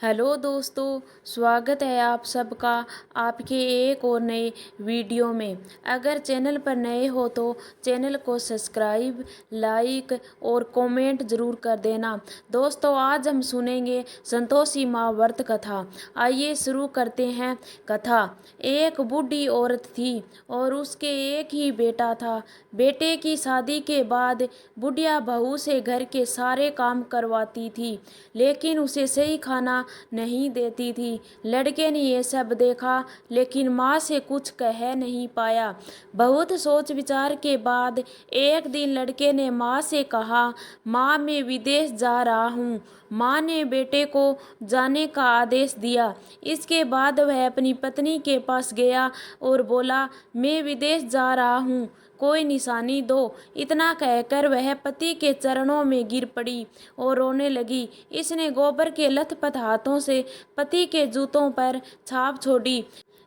Hello दोस्तों, स्वागत है आप सबका आपके एक और नए वीडियो में। अगर चैनल पर नए हो तो चैनल को सब्सक्राइब, लाइक और कमेंट ज़रूर कर देना। दोस्तों, आज हम सुनेंगे संतोषी माँ व्रत कथा। आइए शुरू करते हैं कथा। एक बूढ़ी औरत थी और उसके एक ही बेटा था। बेटे की शादी के बाद बुढ़िया बहू से घर के सारे काम करवाती थी, लेकिन उसे सही खाना नहीं देती थी। लड़के ने ये सब देखा, लेकिन माँ से कुछ कह नहीं पाया। बहुत सोच विचार के बाद एक दिन लड़के ने माँ से कहा, माँ मैं विदेश जा रहा हूँ। माँ ने बेटे को जाने का आदेश दिया। इसके बाद वह अपनी पत्नी के पास गया और बोला, मैं विदेश जा रहा हूँ, कोई निशानी दो। इतना कहकर वह पति के चरणों में गिर पड़ी और रोने लगी। इसने गोबर के लथपथ हाथों से पति के जूतों पर छाप छोड़ी।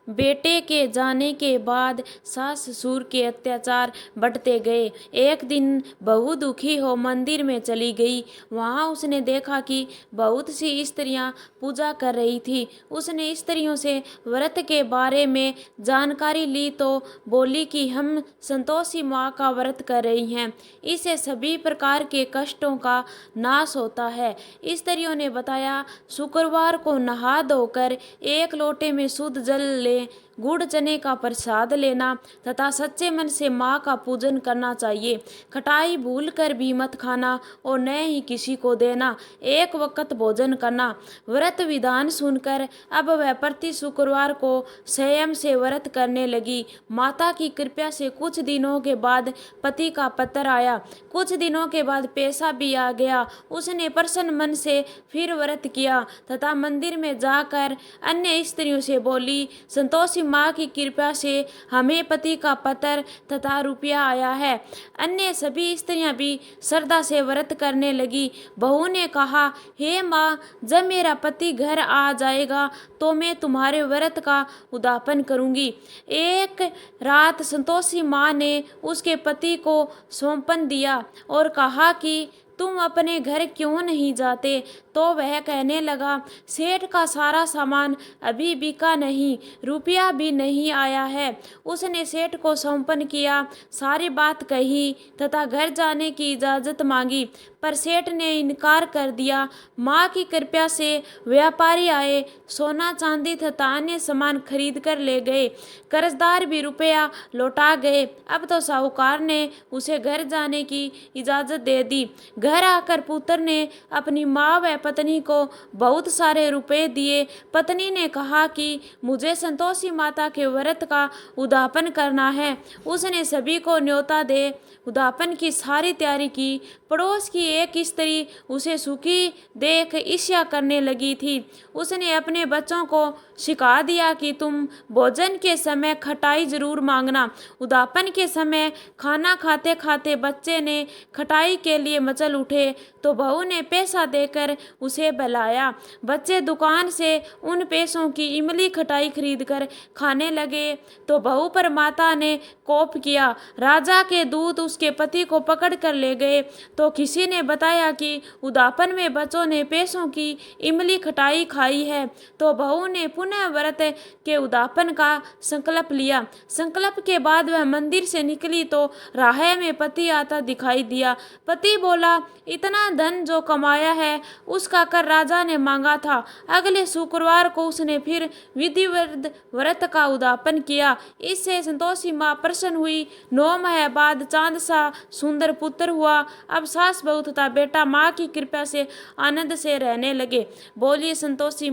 बेटे के जाने के बाद सास ससुर के अत्याचार बढ़ते गए। एक दिन बहू दुखी हो मंदिर में चली गई। वहाँ उसने देखा कि बहुत सी स्त्रियाँ पूजा कर रही थी। उसने स्त्रियों से व्रत के बारे में जानकारी ली तो बोली कि हम संतोषी माँ का व्रत कर रही हैं, इससे सभी प्रकार के कष्टों का नाश होता है। स्त्रियों ने बताया, शुक्रवार को नहा धोकर एक लोटे में शुद्ध जल ले, गुड़ चने का प्रसाद लेना तथा सच्चे मन से माँ का पूजन करना चाहिए। खटाई भूल कर भी मत खाना और न ही किसी को देना। एक वक्त भोजन करना। व्रत विधान सुनकर अब वह प्रति शुक्रवार को संयम से व्रत करने लगी। माता की कृपा से कुछ दिनों के बाद पति का पत्र आया। कुछ दिनों के बाद पैसा भी आ गया। उसने प्रसन्न मन से फिर व्रत किया तथा मंदिर में जाकर अन्य स्त्रियों से बोली, संतोषी माँ की कृपा से हमें पति का पत्र तथा रुपया आया है। अन्य सभी स्त्रियां भी श्रद्धा से व्रत करने लगी। बहू ने कहा, हे माँ, जब मेरा पति घर आ जाएगा तो मैं तुम्हारे व्रत का उद्यापन करूंगी। एक रात संतोषी माँ ने उसके पति को सौंपन दिया और कहा कि तुम अपने घर क्यों नहीं जाते? तो वह कहने लगा, सेठ का सारा सामान अभी बिका नहीं, रुपया भी नहीं आया है। उसने सेठ को सौंपन किया, सारी बात कही तथा घर जाने की इजाज़त मांगी, पर सेठ ने इनकार कर दिया। माँ की कृपा से व्यापारी आए, सोना चांदी तथा अन्य सामान खरीद कर ले गए। कर्जदार भी रुपया लौटा गए। अब तो साहूकार ने उसे घर जाने की इजाज़त दे दी। घर आकर पुत्र ने अपनी माँ व पत्नी को बहुत सारे रुपए दिए। पत्नी ने कहा कि मुझे संतोषी माता के व्रत का उद्यापन करना है। उसने सभी को न्योता दे उद्यापन की सारी तैयारी की। पड़ोस की एक स्त्री उसे सुखी देख ईर्ष्या करने लगी थी। उसने अपने बच्चों को सिखा दिया कि तुम भोजन के समय खटाई जरूर मांगना। उद्यापन के समय खाना खाते खाते बच्चे ने खटाई के लिए मचल उठे तो बहू ने पैसा देकर उसे बुलाया। बच्चे दुकान से उन पैसों की इमली खटाई खरीदकर खाने लगे तो बहू पर माता ने कोप किया। राजा के दूत उसके पति को पकड़ कर ले गए तो किसी ने बताया कि उद्यापन में बच्चों ने पैसों की इमली खटाई खाई है। तो बहू ने पुनः व्रत के उद्यापन का संकल्प लिया। संकल्प के बाद वह मंदिर से निकली तो राह में पति आता दिखाई दिया। पति बोला, इतना धन जो कमाया है उसका कर राजा ने मांगा था। अगले शुक्रवार को उसने फिर विधिवत व्रत का उद्यापन किया। इससे संतोषी माँ प्रसन्न हुई। 9 माह बाद चांद सा सुंदर पुत्र हुआ। अब सास बहू तथा बेटा माँ की कृपा से आनंद से रहने लगे। बोलिए संतोषी